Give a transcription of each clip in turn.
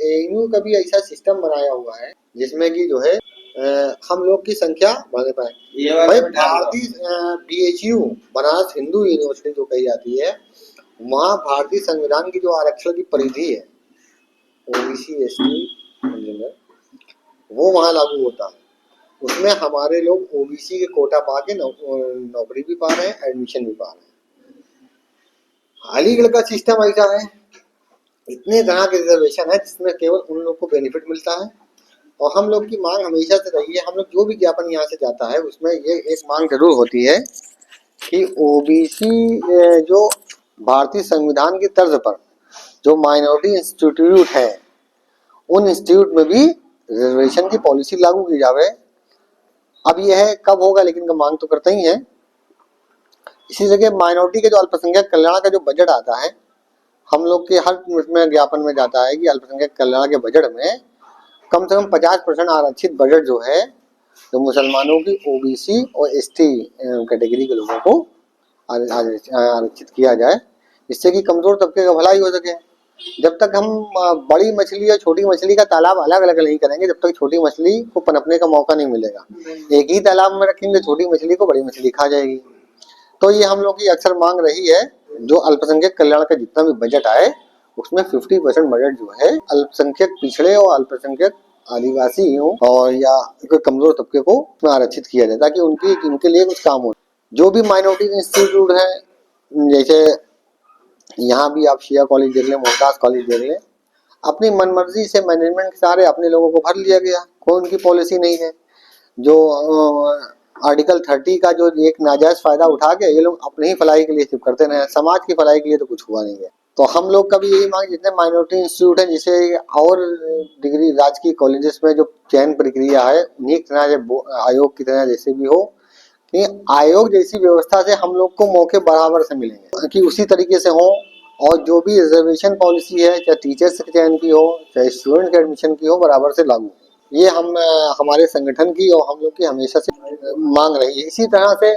ANU का भी ऐसा सिस्टम बनाया हुआ है जिसमें कि जो है हम लोग की संख्या बढ़ पाए। भाई भारतीय बीएचयू बनारस हिंदू यूनिवर्सिटी जो कही जाती है, वहाँ भारतीय संविधान की जो आरक्षण की परिधि है ओबीसी एसटी वो वहाँ लागू होता है। उसमें हमारे लोग ओबीसी के कोटा पा के नौकरी भी पा रहे हैं, एडमिशन भी पा रहे हैं। अलीगढ़ का सिस्टम ऐसा है, इतने तरह के रिजर्वेशन है जिसमें केवल उन लोग को बेनिफिट मिलता है। और हम लोग की मांग हमेशा से रही है, हम लोग जो भी ज्ञापन यहाँ से जाता है उसमें ये एक मांग जरूर होती है कि ओबीसी जो भारतीय संविधान की तर्ज पर जो माइनॉरिटी इंस्टीट्यूट है उन इंस्टीट्यूट में भी रिजर्वेशन की पॉलिसी लागू की जावे। अब यह कब होगा, लेकिन मांग तो करते ही है। इसी जगह माइनॉरिटी के जो अल्पसंख्यक कल्याण का जो बजट आता है, हम लोग के हर उसमें ज्ञापन में जाता है कि अल्पसंख्यक कल्याण के बजट में कम से कम 50% आरक्षित बजट जो है जो मुसलमानों की ओबीसी और एसटी कैटेगरी के लोगों को आरक्षित किया जाए, जिससे कि कमजोर तबके का भलाई हो सके। जब तक हम बड़ी मछली और छोटी मछली का तालाब अलग अलग नहीं करेंगे, जब तक छोटी मछली को पनपने का मौका नहीं मिलेगा। एक ही तालाब में रखेंगे छोटी मछली को बड़ी मछली खा जाएगी। तो ये हम लोग की अक्सर मांग रही है, जो अल्पसंख्यक कल्याण का जितना भी बजट आए उसमें 50% बजट जो है अल्पसंख्यक पिछड़े और अल्पसंख्यक आदिवासी हो और या कोई कमजोर तबके को उसमें आरक्षित किया जाए, ताकि उनके लिए कुछ काम हो। जो भी माइनॉरिटी इंस्टीट्यूट है, जैसे यहाँ भी आप शिया कॉलेज देख लें, मोहताज कॉलेज देख लें, अपनी मनमर्जी से मैनेजमेंट के सारे अपने लोगों को भर लिया गया, कोई उनकी पॉलिसी नहीं है। जो आर्टिकल 30 का जो एक नाजायज फायदा उठा के ये लोग अपने ही भलाई के लिए सिर्फ करते रहे, समाज की भलाई के लिए तो कुछ हुआ नहीं है। तो हम लोग का भी यही मांग, जितने माइनॉरिटी इंस्टीट्यूट है जिसे और डिग्री राजकीय कॉलेजेस में जो चयन प्रक्रिया है उन्हीं की तरह आयोग की तरह जैसे भी हो, कि आयोग जैसी व्यवस्था से हम लोग को मौके बराबर से मिलेंगे कि उसी तरीके से हो। और जो भी रिजर्वेशन पॉलिसी है, चाहे टीचर्स के चयन की हो चाहे स्टूडेंट के एडमिशन की हो, बराबर से लागू। ये हम हमारे संगठन की और हम लोग की हमेशा से मांग रही है। इसी तरह से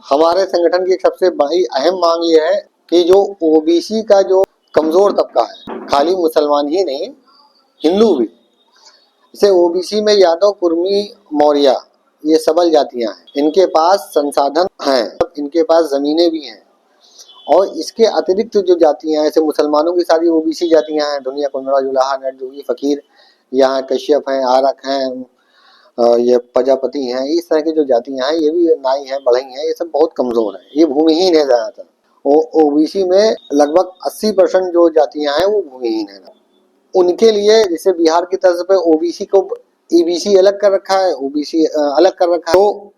हमारे संगठन की एक सबसे बड़ी अहम मांग ये है कि जो ओबीसी का जो कमजोर तबका है, खाली मुसलमान ही नहीं हिंदू भी, जैसे ओबीसी में यादव कुर्मी मौर्य ये सबल जातियां हैं, इनके पास संसाधन हैं, इनके पास जमीनें भी हैं। और इसके अतिरिक्त जो जातियां हैं, जैसे मुसलमानों की सारी ओबीसी जातियां हैं, दुनिया कुंडड़ा जुलाहा नट जोगी फकीर, यहाँ कश्यप हैं, आरक हैं, ये प्रजापति हैं, इस तरह की जो जातियां हैं, ये भी नाई हैं, बढ़ई हैं, ये सब बहुत कमजोर हैं, ये भूमिहीन है ज्यादातर। ओबीसी में लगभग 80% जो जातियां हैं वो भूमिहीन है। उनके लिए जैसे बिहार की तर्ज पे ओबीसी को ईबीसी अलग कर रखा है, ओबीसी अलग कर रखा है, तो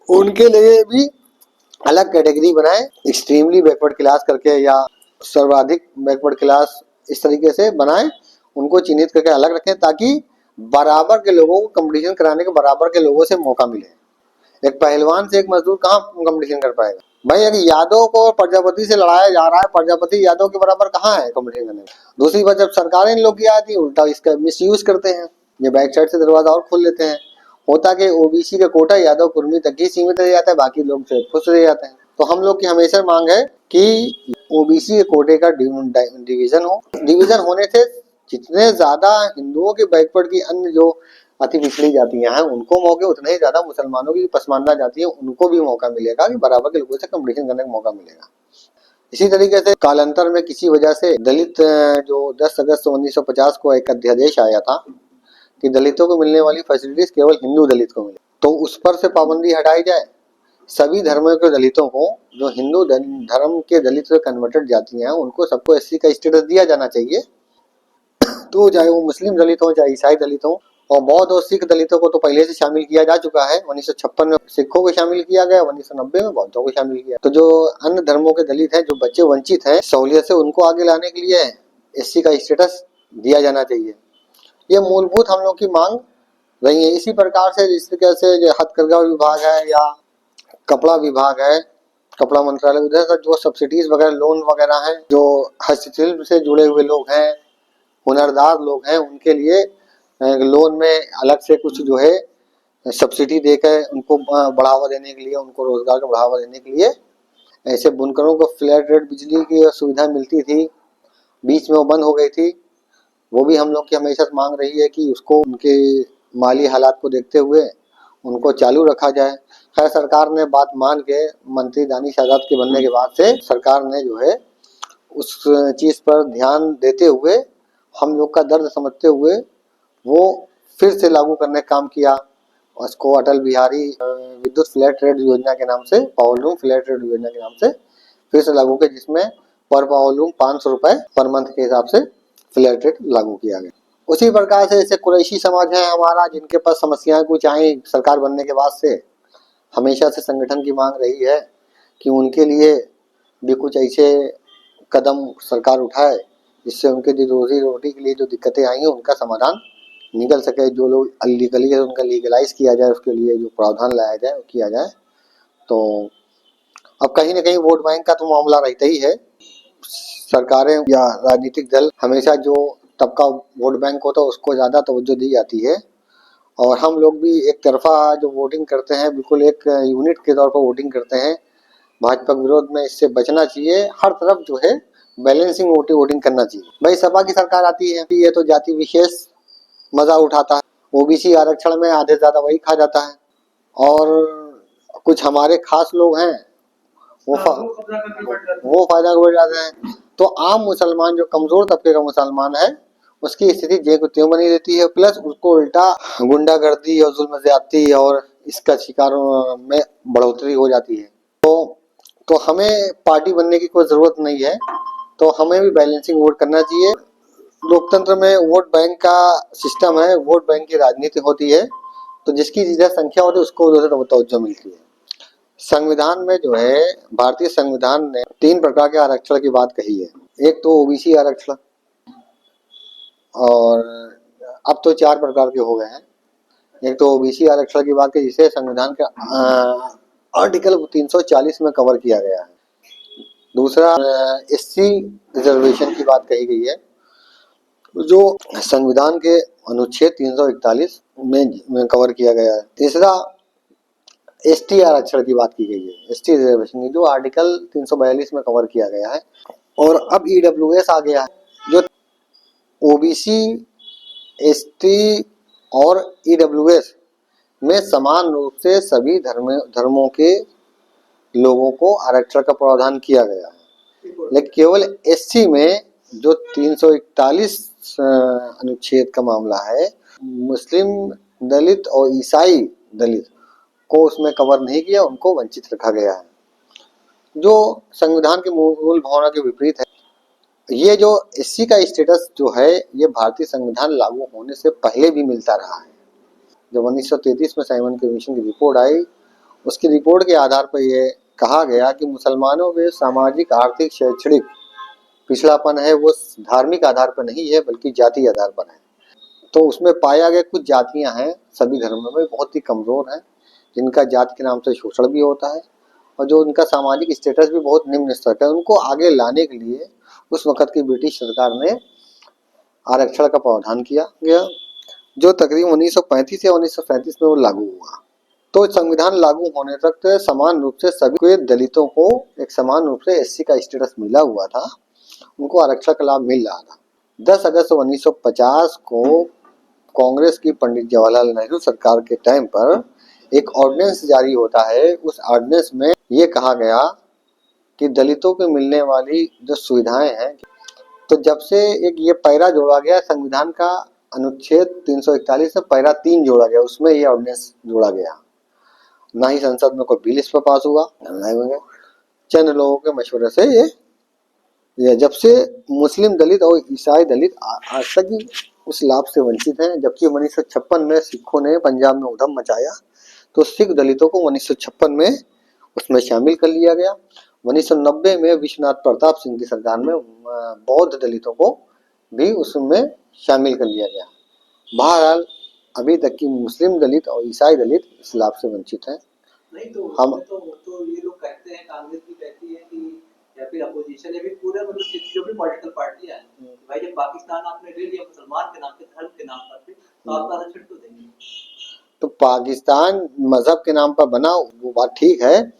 उनके लिए भी अलग कैटेगरी बनाए, एक्सट्रीमली बैकवर्ड क्लास करके या सर्वाधिक बैकवर्ड क्लास, इस तरीके से बनाए, उनको चिन्हित करके अलग रखें, ताकि बराबर के लोगों को कंपटीशन कराने के बराबर के लोगों से मौका मिले। एक पहलवान से एक मजदूर कहाँ कंपटीशन कर पाएगा भाई? अगर यादव को प्रजापति से लड़ाया जा रहा है, प्रजापति यादव के बराबर कहाँ है कंपटीशन करने में? दूसरी बात, जब सरकारें इन लोग की आती है उल्टा इसका मिसयूज करते हैं, ये बैक साइड से दरवाजा और खोल लेते हैं। होता कि ओबीसी का कोटा यादव कुर्मी तक ही सीमित रह जाता है, बाकी लोग से खुश रह जाते हैं। तो हम लोग की हमेशा मांग है कि ओबीसी के कोटे का डिवीजन हो। डिवीजन होने से जितने ज्यादा हिंदुओं के बैकवर्ड की अन्य जो अति पिछड़ी जातियां हैं उनको मौके, उतने ही ज्यादा मुसलमानों की पसमानदा जाती है उनको भी मौका मिलेगा, कि बराबर के लोगों से कंपटीशन करने का मौका मिलेगा। इसी तरीके से कालांतर में किसी वजह से दलित जो 10 अगस्त 1950 को एक अध्यादेश आया था कि दलितों को मिलने वाली फैसिलिटीज केवल हिंदू दलित को मिले, तो उस पर से पाबंदी हटाई जाए। सभी धर्मों के दलितों को, जो हिंदू धर्म के दलित कन्वर्टेड जातियां हैं, उनको सबको एससी का स्टेटस दिया जाना चाहिए। तो चाहे वो मुस्लिम दलित हो चाहे ईसाई दलित हो, और बौद्ध और सिख दलितों को तो पहले से शामिल किया जा चुका है। 1956 में सिखों को शामिल किया गया, 1990 में बौद्धों को शामिल किया। तो जो अन्य धर्मों के दलित हैं, जो बच्चे वंचित हैं सहूलियत से, उनको आगे लाने के लिए एससी का स्टेटस दिया जाना चाहिए। ये मूलभूत हम लोग की मांग रही है। इसी प्रकार से जिस तरीके से हथकरघा विभाग है या कपड़ा विभाग है, कपड़ा मंत्रालय, उधर का जो सब्सिडीज वगैरह लोन वगैरह हैं, जो हस्तशिल्प से जुड़े हुए लोग हैं, हुनरदार लोग हैं, उनके लिए लोन में अलग से कुछ जो है सब्सिडी देकर उनको बढ़ावा देने के लिए, उनको रोजगार का बढ़ावा देने के लिए, ऐसे बुनकरों को फ्लैट रेट बिजली की सुविधा मिलती थी, बीच में वो बंद हो गई थी। वो भी हम लोग की हमेशा से मांग रही है कि उसको उनके माली हालात को देखते हुए उनको चालू रखा जाए। खैर सरकार ने बात मान के मंत्री दानिश आजाद के बनने के बाद से सरकार ने जो है उस चीज पर ध्यान देते हुए हम लोग का दर्द समझते हुए वो फिर से लागू करने का काम किया। उसको अटल बिहारी विद्युत फ्लैट रेट योजना के नाम से, पावर लूम फ्लैट रेट योजना के नाम से फिर से लागू किया, जिसमें पर पावर लूम 500 रुपए पर मंथ के हिसाब से फ्लैट रेट लागू किया गया। उसी प्रकार से जैसे कुरैशी समाज है हमारा, जिनके पास समस्याएं कुछ आई सरकार बनने के बाद से, हमेशा से संगठन की मांग रही है कि उनके लिए भी कुछ ऐसे कदम सरकार उठाए जिससे उनके रोजी रोटी के लिए जो दिक्कतें आई हैं उनका समाधान निकल सके। जो लोग अनलीगली है उनका लीगलाइज किया जाए, उसके लिए जो प्रावधान लाया जाए वो किया जाए। तो अब कहीं ना कहीं वोट बैंक का तो मामला रहता ही है। सरकारें या राजनीतिक दल हमेशा जो तबका वोट बैंक होता है उसको ज़्यादा तवज्जो दी जाती है, और हम लोग भी एक तरफा जो वोटिंग करते हैं बिल्कुल एक यूनिट के तौर पर वोटिंग करते हैं। भाजपा के विरोध में इससे बचना चाहिए, हर तरफ जो है बैलेंसिंग वोटिंग करना चाहिए। भाई सपा की सरकार आती है, ये तो जाति विशेष मजा उठाता है, ओबीसी आरक्षण में आधे ज्यादा वही खा जाता है, और कुछ हमारे खास लोग हैं वो फायदा उठ जाते हैं। तो आम मुसलमान जो कमजोर तबके का मुसलमान है उसकी स्थिति जे को त्यों बनी रहती है, प्लस उसको उल्टा गुंडागर्दी और जुल्म ज्यादती और इसका शिकार में बढ़ोतरी हो जाती है। तो हमें पार्टी बनने की कोई जरूरत नहीं है, तो हमें भी बैलेंसिंग वोट करना चाहिए। लोकतंत्र में वोट बैंक का सिस्टम है, वोट बैंक की राजनीति होती है, तो जिसकी ज्यादा संख्या होती है उसको ज्यादा तवज्जो मिलती है। संविधान में जो है भारतीय संविधान ने 3 प्रकार के आरक्षण की बात कही है। एक तो ओबीसी आरक्षण, और अब तो 4 प्रकार के हो गए हैं। एक तो ओबीसी आरक्षण की बात की जिसे संविधान के आर्टिकल 340 में कवर किया गया है। दूसरा एससी रिजर्वेशन की बात कही गई है जो संविधान के अनुच्छेद 341 में कवर किया गया है। तीसरा एसटी आरक्षण की बात की गई है, एसटी रिजर्वेशन जो आर्टिकल 342 में कवर किया गया है। और अब ईडब्ल्यूएस आ गया है जो ओबीसी, एसटी और ईडब्ल्यूएस में समान रूप से सभी धर्मों के लोगों को आरक्षण का प्रावधान किया गया है। लेकिन केवल एससी में जो 341 अनुच्छेद का मामला है, मुस्लिम दलित और ईसाई दलित को उसमें कवर नहीं किया, उनको वंचित रखा गया है, जो संविधान के मूल भावना के विपरीत है। ये जो एससी का स्टेटस जो है ये भारतीय संविधान लागू होने से पहले भी मिलता रहा है। जब 1933 में साइमन कमीशन की रिपोर्ट आई, उसकी रिपोर्ट के आधार पर यह कहा गया कि मुसलमानों में सामाजिक, आर्थिक, शैक्षणिक पिछड़ापन है वो धार्मिक आधार पर नहीं है बल्कि जाति आधार पर है। तो उसमें पाया गया कुछ जातियां हैं सभी धर्मों में बहुत ही कमजोर हैं, जिनका जाति के नाम से शोषण भी होता है और जो उनका सामाजिक स्टेटस भी बहुत निम्न स्तर का है। उनको आगे लाने के लिए उस वक्त की ब्रिटिश सरकार ने आरक्षण का प्रावधान किया गया, जो तकरीबन 1935 या 1937 में वो लागू हुआ। तो संविधान लागू होने तक समान रूप से सभी दलितों को एक समान रूप से एससी का स्टेटस मिला हुआ था, उनको आरक्षण का लाभ मिल रहा था। 10 अगस्त 1950 को कांग्रेस की पंडित जवाहरलाल नेहरू सरकार के टाइम पर एक ऑर्डिनेंस जारी होता है। उस ऑर्डिनेंस में ये कहा गया कि दलितों को मिलने वाली जो सुविधाएं हैं, तो जब से एक ये पैरा जोड़ा गया संविधान का अनुच्छेद 341 से पैरा 3 जोड़ा गया, उसमें ये ऑर्डिनेंस जोड़ा गया। ना ही संसद में कोई बिल इस पर पास हुआ, चंद लोगों के मशवरे से ये जब से मुस्लिम दलित और ईसाई दलित आज तक उस लाभ से वंचित हैं। जबकि 1956 में सिखों ने पंजाब में उधम मचाया तो सिख दलितों को 1956 में उसमें शामिल कर लिया गया। 1990 में विश्वनाथ प्रताप सिंह की सरकार में बौद्ध दलितों को भी उसमें शामिल कर लिया गया। बहरहाल अभी तक की मुस्लिम दलित और ईसाई दलित इस लाभ से वंचित हैं। नहीं तो हम तो ये लोग कहते हैं, कांग्रेस भी कहती है कि या फिर अपोजिशन या फिर पूरे मतलब जो भी पॉलिटिकल पार्टी है भाई जब पाकिस्तान आपने ले लिया मुसलमान के नाम पे, धर्म के नाम पर, तो आप आरक्षण तो देंगे। तो पाकिस्तान मजहब के नाम पर बना वो बात ठीक है,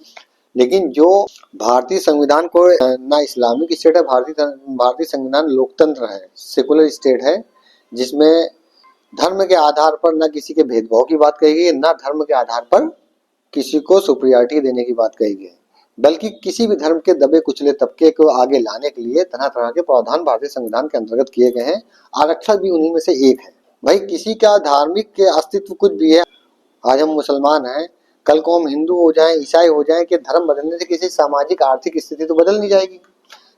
लेकिन जो भारतीय संविधान को ना इस्लामिक स्टेट है, भारतीय संविधान लोकतंत्र है, सेकुलर स्टेट है, जिसमें धर्म के आधार पर न किसी के भेदभाव की बात कही गई है, न धर्म के आधार पर किसी को सुपरियॉरिटी देने की बात कही गई है, बल्कि किसी भी धर्म के दबे कुचले तबके को आगे लाने के लिए तरह तरह के प्रावधान भारतीय संविधान के अंतर्गत किए गए हैं। आरक्षण भी उन्हीं में से एक है। भाई किसी का धार्मिक के अस्तित्व कुछ भी है, आज हम मुसलमान हैं, कल को हम हिंदू हो जाएं, ईसाई हो जाएं, कि धर्म बदलने से किसी सामाजिक आर्थिक स्थिति तो बदल नहीं जाएगी।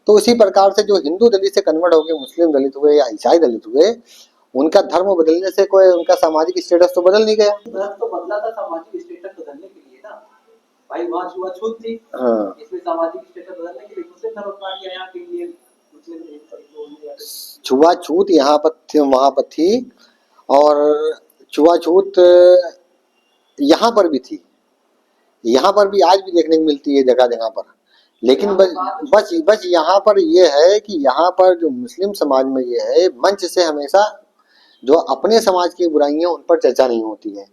तो उसी प्रकार से जो हिंदू दलित से कन्वर्ट हो गए मुस्लिम दलित हुए या ईसाई दलित हुए, उनका धर्म बदलने से कोई उनका सामाजिक स्टेटस तो बदल नहीं गया। धर्म तो बदला था सामाजिक स्टेटस बदलने के लिए ना भाई, वहाँ छुआछूत थी, हाँ, इसमें सामाजिक स्टेटस बदलने के लिए मुस्लिम धर्म अपना लिया, यहाँ के लिए मुस्लिम छुआछूत यहाँ पर थी, वहां पर थी, और छुआछूत यहाँ पर भी थी, यहाँ पर भी आज भी देखने को मिलती है जगह जगह पर। लेकिन बस यहाँ पर ये है कि यहाँ पर जो मुस्लिम समाज में ये है, मंच से हमेशा जो अपने समाज की बुराइयां उन पर चर्चा नहीं होती है।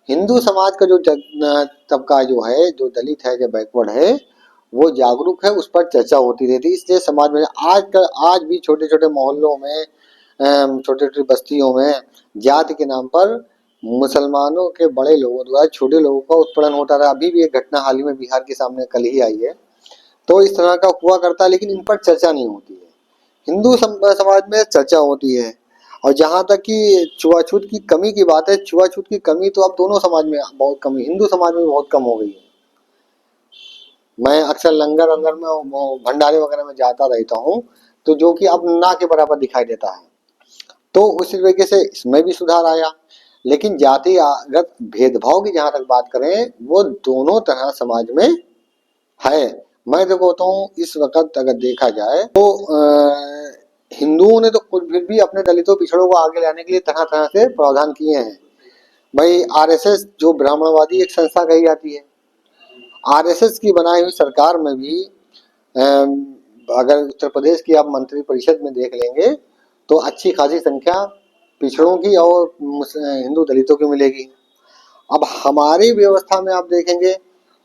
हिंदू समाज का जो तबका जो है, जो दलित है, जो बैकवर्ड है, वो जागरूक है, उस पर चर्चा होती रहती है। इसलिए समाज में आज भी छोटे छोटे मोहल्लों में, छोटे छोटे बस्तियों में जाति के नाम पर मुसलमानों के बड़े लोगों द्वारा छोटे लोगों का उत्पीड़न होता रहा। अभी भी एक घटना हाल ही में बिहार के सामने कल ही आई है। तो इस तरह का हुआ करता है, लेकिन इन पर चर्चा नहीं होती है। हिंदू समाज में चर्चा होती है। और जहाँ तक कि छुआछूत की कमी की बात है, छुआछूत की कमी तो अब दोनों समाज में बहुत कम है, हिंदू समाज में बहुत कम हो गई है। मैं अक्सर लंगर वंगर में, भंडारे वगैरह में जाता रहता हूँ, तो जो कि अब ना के बराबर दिखाई देता है। तो उस तरीके से इसमें भी सुधार आया। लेकिन जातिगत भेदभाव की जहाँ तक बात करें, वो दोनों तरह समाज में है। मैं तो कहता हूँ इस वक्त अगर देखा जाए तो हिंदुओं ने तो खुद भी अपने दलितों पिछड़ों को आगे लाने के लिए तरह तरह से प्रावधान किए हैं। भाई आरएसएस जो ब्राह्मणवादी एक संस्था कही जाती है, आरएसएस की बनाई हुई सरकार में भी अगर उत्तर प्रदेश की आप मंत्री परिषद में देख लेंगे तो अच्छी खासी संख्या पिछड़ों की और हिंदू दलितों की मिलेगी। अब हमारी व्यवस्था में आप देखेंगे,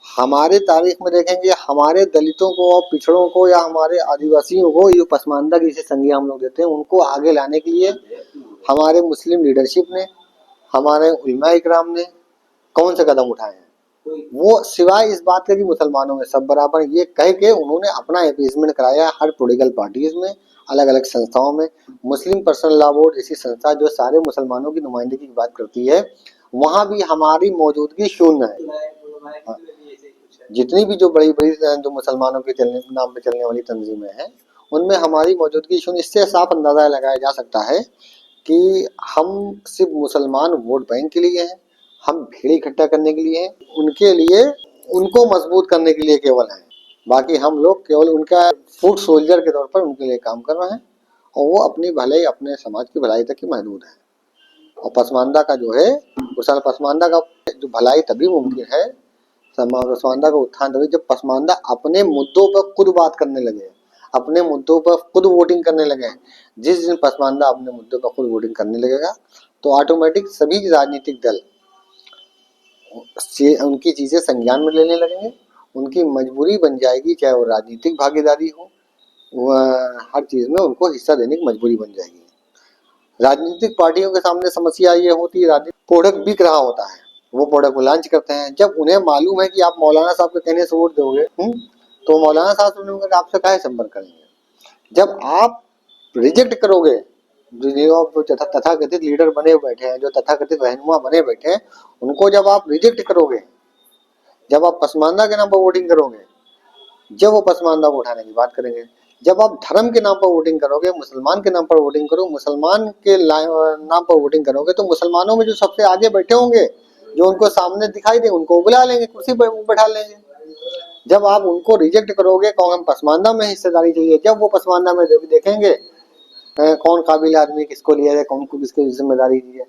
हमारे तारीख में देखेंगे, हमारे दलितों को और पिछड़ों को या हमारे आदिवासियों को, ये पसमानदा की जिसे संज्ञा हम लोग देते हैं, उनको आगे लाने के लिए हमारे मुस्लिम लीडरशिप ने, हमारे उलमा इकराम ने कौन से कदम उठाए हैं? वो सिवाय इस बात के कि मुसलमानों में सब बराबर, ये कह के उन्होंने अपना अपीसमेंट कराया हर पॉलिटिकल पार्टीज में, अलग अलग संस्थाओं में। मुस्लिम पर्सनल लॉ बोर्ड जैसी संस्था जो सारे मुसलमानों की नुमाइंदगी की बात करती है, वहां भी हमारी मौजूदगी शून्य है। जितनी भी जो बड़ी बड़ी जो मुसलमानों के नाम पे चलने वाली तंजीमें हैं, उनमें हमारी मौजूदगी शून्य। इससे साफ अंदाजा लगाया जा सकता है कि हम सिर्फ मुसलमान वोट बैंक के लिए हैं, हम भीड़ इकट्ठा करने के लिए हैं, उनके लिए, उनको मजबूत करने के लिए केवल हैं। बाकी हम लोग केवल उनका फुट सोल्जर के तौर पर उनके लिए काम कर रहे हैं, और वो अपनी भलाई, अपने समाज की भलाई तक ही महदूद है। और पसमानदा का जो है, उस पसमानदा का जो भलाई तभी मुमकिन है, पसमानदा का उत्थान तभी जब पसमानदा अपने मुद्दों पर खुद बात करने लगे, अपने मुद्दों पर खुद वोटिंग करने लगे। जिस दिन पसमानदा अपने मुद्दों पर खुद वोटिंग करने लगेगा, तो ऑटोमेटिक सभी राजनीतिक दल उनकी चीजें संज्ञान में लेने लगेंगे। उनकी मजबूरी बन जाएगी, चाहे वो राजनीतिक भागीदारी हो, वह हर चीज में उनको हिस्सा देने की मजबूरी बन जाएगी। राजनीतिक पार्टियों के सामने समस्या ये होती है, राजनीतिक प्रोडक्ट बिक रहा होता है, वो प्रोडक्ट को लॉन्च करते हैं। जब उन्हें मालूम है कि आप मौलाना साहब के कहने से वोट दोगे, तो मौलाना साहब से आपसे काहे संपर्क करेंगे? जब आप रिजेक्ट करोगे, जो तथाकथित लीडर बने बैठे हैं, जो तथाकथित रहनुमा बने बैठे हैं, उनको जब आप रिजेक्ट करोगे, जब आप पसमानदा के नाम पर वोटिंग करोगे, जब वो पसमानदा को उठाने की बात करेंगे। जब आप धर्म के नाम पर वोटिंग करोगे, मुसलमान के नाम पर वोटिंग करो, मुसलमान के नाम पर वोटिंग करोगे, तो मुसलमानों में जो सबसे आगे बैठे होंगे, जो उनको सामने दिखाई दे, उनको बुला लेंगे, कुर्सी पर बैठा लेंगे। जब आप उनको रिजेक्ट करोगे, कौन हम पसमानदा में हिस्सेदारी चाहिए, जब वो पसमानदा में देखेंगे कौन काबिल आदमी, किसको लिया जाए, कौन को किसको जिम्मेदारी दी है,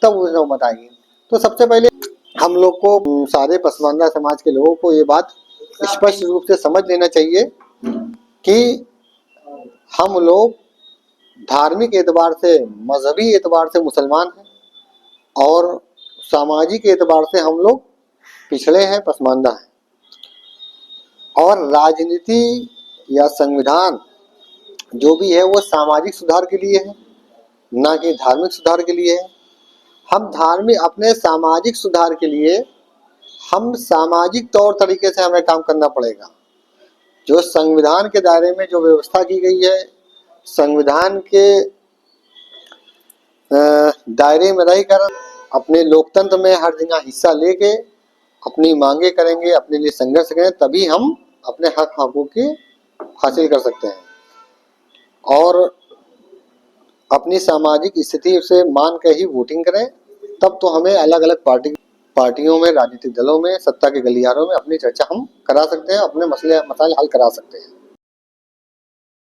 तब वो नौबत आएगी। तो सबसे पहले हम लोग को, सारे पसमानदा समाज के लोगों को ये बात स्पष्ट रूप से समझ लेना चाहिए कि हम लोग धार्मिक एतबार से, मजहबी एतबार से मुसलमान हैं, और सामाजिक एतबार से हम लोग पिछड़े हैं, पसमानदा हैं। और राजनीति या संविधान जो भी है वो सामाजिक सुधार के लिए है, ना कि धार्मिक सुधार के लिए। हम धार्मिक अपने सामाजिक सुधार के लिए हम सामाजिक तौर तरीके से हमें काम करना पड़ेगा। जो संविधान के दायरे में जो व्यवस्था की गई है, संविधान के दायरे में रहकर अपने लोकतंत्र में हर जगह हिस्सा लेके अपनी मांगे करेंगे, अपने लिए संघर्ष करें, तभी हम अपने हक हकों की हासिल कर सकते हैं। और अपनी सामाजिक स्थिति से मान के ही वोटिंग करें, तब तो हमें अलग अलग पार्टियों में, राजनीतिक दलों में, सत्ता के गलियारों में अपनी चर्चा हम करा सकते हैं, अपने मसले मसाइल हल करा सकते हैं।